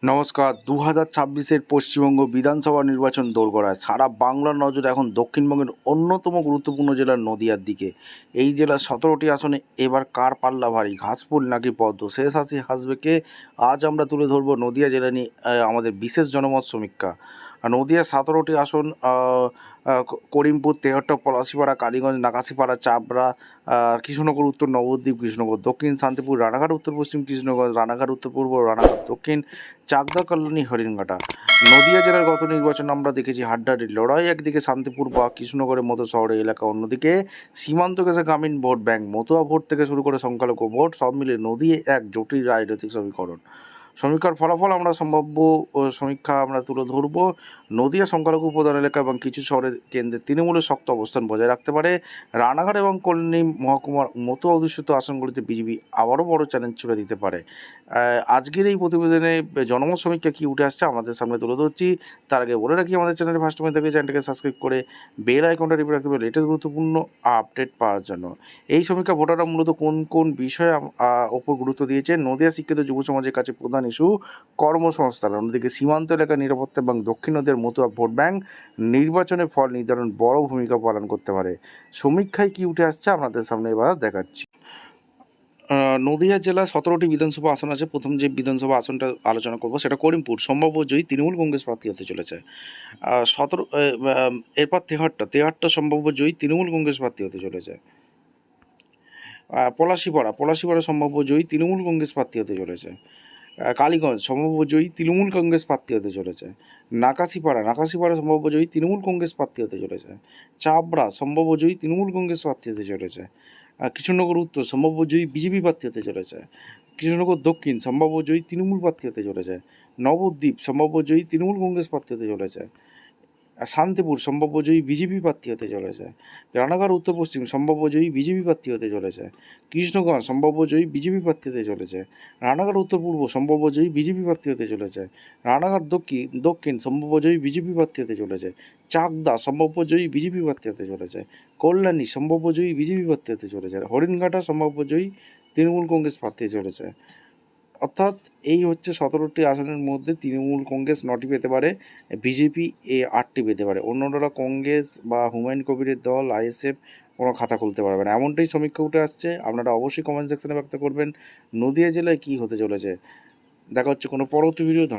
নমস্কার। 2026-এর পশ্চিমবঙ্গ বিধানসভা নির্বাচন দোরগোড়ায়। সারা বাংলার নজর এখন দক্ষিণবঙ্গের অন্যতম গুরুত্বপূর্ণ জেলা নদিয়ার দিকে। এই জেলার 17টি আসনে এবার কার পাল্লা ভারী, ঘাসফুল নাকি পদ্ম, শেষ হাসি হাসবে কে? আজ আমরা তুলে ধরবো নদিয়া জেলা নিয়ে আমাদের বিশেষ জনমত সমীক্ষা। নদিয়ার 17টি আসন করিমপুর, তেহট্ট, পলাশিপাড়া, কালীগঞ্জ, নাকাশিপাড়া, চাপড়া, কৃষ্ণনগর উত্তর, নবদ্বীপ, কৃষ্ণনগর দক্ষিণ, শান্তিপুর, রানাঘাট উত্তর পশ্চিম, কৃষ্ণনগর, রানাঘাট উত্তর পূর্ব, রানাঘাট দক্ষিণ, চাকদা, কল্যাণী, হরিণঘাটা। নদিয়া জেলার গত নির্বাচন আমরা দেখেছি হাড্ডাহাড্ডি লড়াই। একদিকে শান্তিপুর বা কৃষ্ণনগরের মতো শহরের এলাকা, অন্যদিকে সীমান্ত গেছে গ্রামীণ ভোট ব্যাংক, মতুয়া ভোট থেকে শুরু করে সংখ্যালঘু ভোট, সব মিলে নদিয়া এক জটিল রাজনৈতিক সমীকরণ। সমীক্ষার ফলাফল আমরা সম্ভাব্য সমীক্ষা আমরা তুলে ধরব। নদিয়া সংখ্যালঘু প্রধান এলাকা এবং কিছু শহরের কেন্দ্রে তৃণমূলের শক্ত অবস্থান বজায় রাখতে পারে। রানাঘাট এবং কল্যাণী মহকুমার মতুয়া অধ্যুষিত আসনগুলিতে বিজেপি আবারও বড় চ্যালেঞ্জ ছুড়ে দিতে পারে। আজকের এই প্রতিবেদনে জনমত সমীক্ষা কী উঠে আসছে আমাদের সামনে তুলে ধরছি। তার আগে বলে রাখি, আমাদের চ্যানেলে ফার্স্ট টাইম থাকলে চ্যানেলটাকে সাবস্ক্রাইব করে বেল আইকনটা টিপে রাখতে হবে লেটেস্ট গুরুত্বপূর্ণ আপডেট পাওয়ার জন্য। এই সমীক্ষা ভোটাররা মূলত কোন কোন বিষয়ে ওপর গুরুত্ব দিয়েছে? নদিয়া শিক্ষিত যুব সমাজের কাছে প্রধান ইস্যু কর্মসংস্থান, অন্যদিকে সীমান্ত এলাকার নিরাপত্তা এবং দক্ষিণ নদীর মতুয়া ভোট ব্যাংক নির্বাচনের ফল নির্ধারণ বড় ভূমিকা পালন করতে পারে। সমীক্ষায় কি উঠে আসছে আপনাদের সামনে এবার দেখাচ্ছি। নদিয়া জেলা 17টি বিধানসভা আসন আছে। প্রথম যে বিধানসভা আসনটা আলোচনা করব সেটা করিমপুর, সম্ভাব্য জয়ী তৃণমূল কংগ্রেস প্রার্থী হতে চলেছে। 17 এরপর তেহাট্ট সম্ভাব্য জয়ী তৃণমূল কংগ্রেস প্রার্থী হতে চলেছে। পলাশিপাড়া সম্ভাব্য জয়ী তৃণমূল কংগ্রেস প্রার্থী হতে চলেছে। কালীগঞ্জ সম্ভাব্য জয়ী তৃণমূল কংগ্রেস প্রার্থী হতে চলেছে। নাকাশিপাড়া সম্ভাব্য জয়ী তৃণমূল কংগ্রেস প্রার্থী হতে চলেছে। চাপড়া সম্ভাব্য জয়ী তৃণমূল কংগ্রেস প্রার্থী হতে চলেছে। কৃষ্ণনগর উত্তর সম্ভাব্য জয়ী বিজেপি প্রার্থী হতে চলেছে। কৃষ্ণনগর দক্ষিণ সম্ভাব্য জয়ী তৃণমূল প্রার্থী হতে চলেছে। নবদ্বীপ সম্ভাব্য জয়ী তৃণমূল কংগ্রেস প্রার্থী হতে চলেছে। শান্তিপুর সম্ভাব্য জয়ী বিজেপি প্রার্থী হতে চলেছে। রানাঘাট উত্তর পশ্চিম সম্ভাব্য জয়ী বিজেপি প্রার্থী হতে চলেছে। কৃষ্ণগঞ্জ সম্ভাব্য জয়ী বিজেপি প্রার্থী হতে চলেছে। রানাঘাট উত্তর পূর্ব সম্ভাব্য জয়ী বিজেপি প্রার্থী হতে চলেছে। রানাঘাট দক্ষিণ সম্ভাব্য জয়ী বিজেপি প্রার্থী হতে চলেছে। চাকদা সম্ভাব্য জয়ী বিজেপি প্রার্থী হতে চলেছে। কল্যাণী সম্ভাব্য জয়ী বিজেপি প্রার্থী হতে চলেছে। হরিণঘাটা সম্ভাব্য জয়ী তৃণমূল কংগ্রেস প্রার্থী চলেছে। অর্থাৎ এই হচ্ছে 17টি আসনের মধ্যে তৃণমূল কংগ্রেস 9টি পেতে পারে, বিজেপি 8টি পেতে পারে। অন্যরা কংগ্রেস বা হুমায়ুন কবিরের দল, আইএসএফ কোনো খাতা খুলতে পারবে না, এমনটাই সমীক্ষা উঠে আসছে। আপনারা অবশ্যই কমেন্ট সেকশনে ব্যক্ত করবেন নদিয়া জেলায় কী হতে চলেছে। দেখা হচ্ছে কোনো পরবর্তী ভিডিও। ধন্যবাদ।